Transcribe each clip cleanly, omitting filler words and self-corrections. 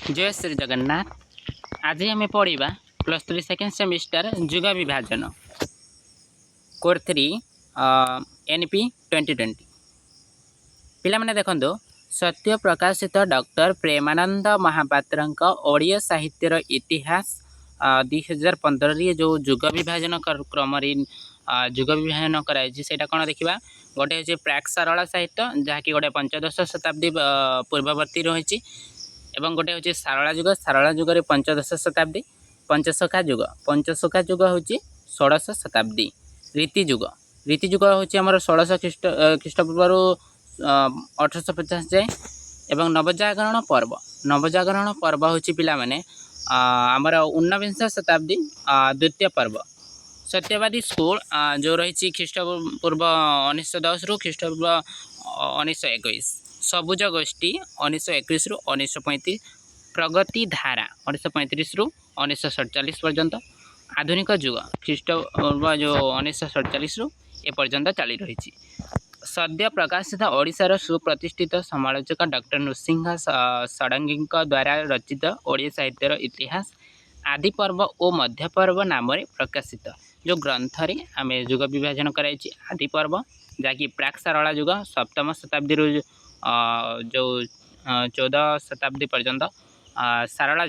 जय श्री जगन्नाथ। आज आम पढ़ा +3 सेकेंड सेमिस्टर जुग विभाजन कोर 3 NP 2020। पिलामाने देखंतु सत्य प्रकाशित डॉक्टर प्रेमानंद महापात्र ओडिया साहित्यर इतिहास 2015 जो जुग विभाजन क्रम जुग विभाजन कराइला कौन देखा गोटे हूँ प्राक सारला साहित्य जहाँकि गोटे पंचदश शताब्दी पूर्ववर्ती रही एवं गोटे हूँ सारला जुगर पंचदश शताब्दी पंचसखा जुग हूँ षोड़श शताब्दी रीति जुग हूँ आम 1600 ख्रीष्टपूर्व 1850 जाए एवं नवजागरण पर्व हूँ पिला माने आमर ऊनविंश शताब्दी द्वितीय पर्व सत्यवादी स्कूल जो रही ख्रीष्टपूर्व 1910 रु ख्रीष्टपूर्व 1921 सबुज गोष्ठी 1921 रु 1935 प्रगति धारा 1935 रु 1947 पर्यंत आधुनिक जुग ख्रीष्टपूर्व जो 1947 रु ए पर्यंत चली रही सद्य प्रकाशित ओडिशार सुप्रतिष्ठित समालोचक डॉक्टर नृसिंह षडंगी द्वारा रचित ओडिया साहित्यर इतिहास आदि पर्व और मध्य पर्व नाम प्रकाशित जो ग्रंथ रे आम जुग विभाजन कराई आदि पर्व जहाँकि प्राक सारला जुग सप्तम शताब्दी जो 14 शताब्दी पर्यंत सारला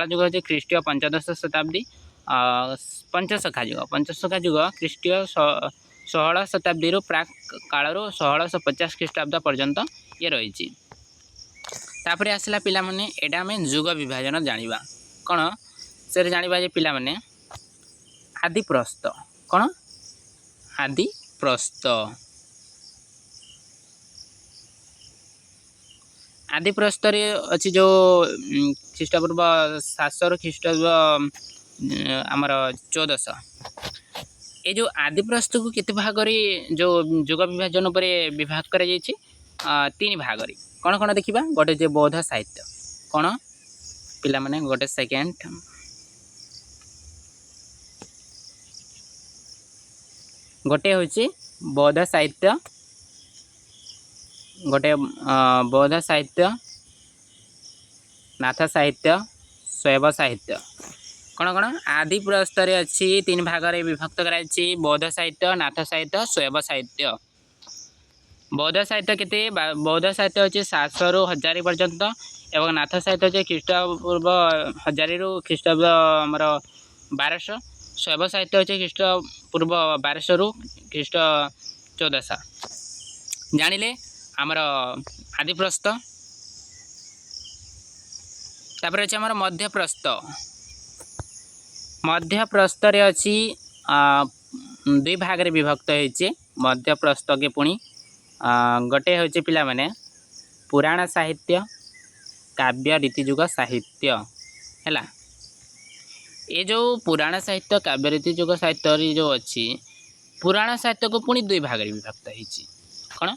जुग हूँ ख्रीष्टीय पंचदश शताब्दी पंचसखा जुग ख्रीष्टीय 16 शताब्दी प्राक काल 1650 ख्रीष्टाब्द पर्यंत ये रही तापर आसला पिला माने एटा आम जुग विभाजन जानिबा कौन से जानिबा जे पिला माने आदि प्रस्थ कौन आदि प्रस्थ आदि प्रस्थ रे अच्छी जो ख्रीष्टपूर्व 700 रु ख्रीष्टपूर्व आमर 1400 ये जो आदि प्रस्थ को केते भाग जो जुग विभाजन पर विभाग कर 3 भाग कौन कौन देखा गोटे जे बौद्ध साहित्य कौन पिला माने गोटे सेकेंड गोटे हूँ बौद्ध साहित्य गोटे बौद्ध साहित्य नाथ साहित्य शैव साहित्य कौन कौन आदि प्रस्तर अच्छी 3 भाग विभक्त कराई बौद्ध साहित्य नाथ साहित्य शैव साहित्य बौद्ध साहित्य केते बौद्ध साहित्य हूँ 700 रु 1000 पर्यंत एवं नाथ साहित्य हूँ ख्रीष्टपूर्व 1000 रु ख्रीष्टपूर्व आमर 1200 शैव साहित्य हूँ ख्रीष्टपूर्व 1200 रु ख्रीष्ट 1400 जानिले आमर आदि प्रस्थ तापर अच्छे आमर मध्य प्रस्थ रे अच्छी 2 भाग विभक्त होइछे मध्य प्रस्थ के पुणी गोटे हूँ पिला माने पुराण साहित्य काव्य रीतिजुग साहित्य है ये जो पुराण साहित्य काव्य रीतिजुग साहित्य जो अच्छी पुराण साहित्य को पुणी 2 भाग विभक्त होइछी कौन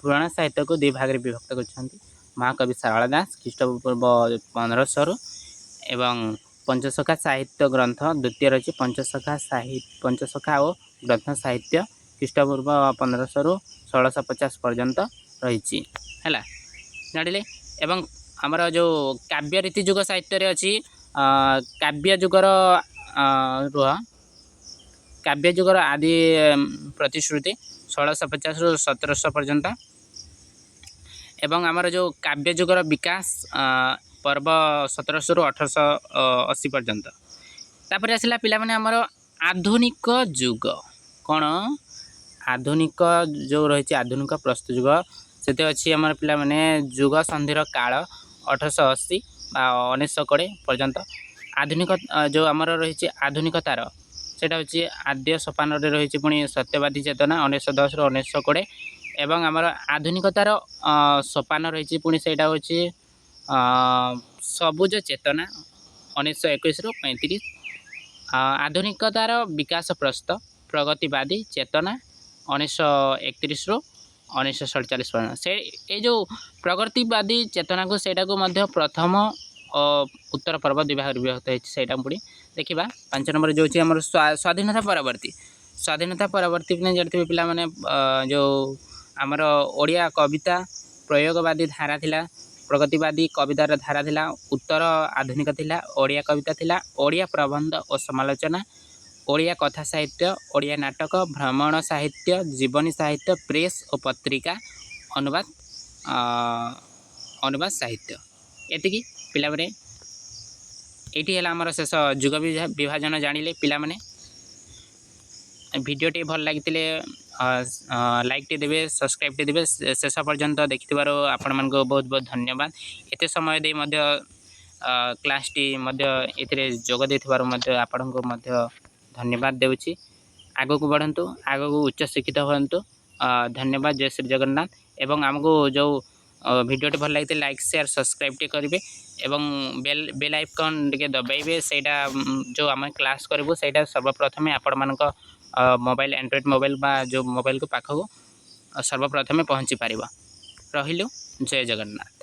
पुराण साहित्य को 2 भाग विभक्त कर महाकवि सारला दास ख्रीष्टपूर्व 1500 रु एवं पंचसखा साहित्य ग्रंथ द्वितीय रही पंचसखा और ग्रंथ साहित्य ख्रीष्टपूर्व 1500 रु 1650 पर्यंत रही है जानिले एवं आमर जो काव्य रीतिजुग साहित्य अच्छी काव्य जुगर काव्य जुगर आदि प्रतिश्रुति 1650 रु 1700 पर्यंत एवं आमर जो काव्य जुगर विकास पर्व 1700 रु 1880 पर्यंत तापर आसला पिला माने आमर आधुनिक जुग कौन आधुनिक जो रही आधुनिक प्रस्तुत जुग से अच्छी आम पिला माने जुग संधिर काल 1880 1920 पर्यंत आधुनिक जो आमर रही आधुनिकतार सेटा हूँ आद्य सोपान रही पुणी सत्यवादी चेतना 1910 रु 1920 एवं आमर आधुनिकतार सोपान रही पुणी से हूँ सबुज चेतना 1921 रु 35 आधुनिकतार विकास प्रस्थ प्रगतिवादी चेतना 1931 रु 1947 पर्यंत से ये जो प्रगतिवादी चेतना को सेटा को मध्य प्रथम उत्तर पर्व 2 भाग विभक्त होता पुणी देखा 5 नंबर जो आम स्वाधीनता परवर्ती जानते पिला माने जो आमर ओडिया कविता प्रयोगवादी धारा थिला प्रगतिवादी कवितार धारा थिला, उत्तर आधुनिक थिला, ओडिया कविता थिला, ओडिया प्रबंध और समालोचना, ओडिया कथा साहित्य, ओडिया नाटक, भ्रमण साहित्य, जीवनी साहित्य, प्रेस और पत्रिका, अनुवाद अनुवाद साहित्य। एतिकी पिलामाने एटी है आमर शेष जुग विभाजन जानिले पिलामाने। भिडियोटी भल लगी लाइक टे देवे, सब्सक्राइब टे देवे। शेष पर्यंत देखिथिबारो आपण मानको बहुत बहुत धन्यवाद। एते समय दे मध्य क्लास टी मध्य एथिरे जोग देथिबारो मध्य आपनको मध्य धन्यवाद देउची। आगो को बढ़ंतु, आगो को उच्च शिक्षित होंतु। धन्यवाद। जय श्री जगन्नाथ। एवं हमको जो भिडियोटी भल लगी लाइक शेयर सब्सक्राइब टे करेंगे एवं बेल आइकन टे दबाइबे। सेटा जो आम क्लास करूँ सेटा सर्वप्रथमे आपण मानक मोबाइल एंड्रॉइड मोबाइल बा जो मोबाइल को पाखक सर्वप्रथमे पहुँची पार। रहिलु। जय जगन्नाथ।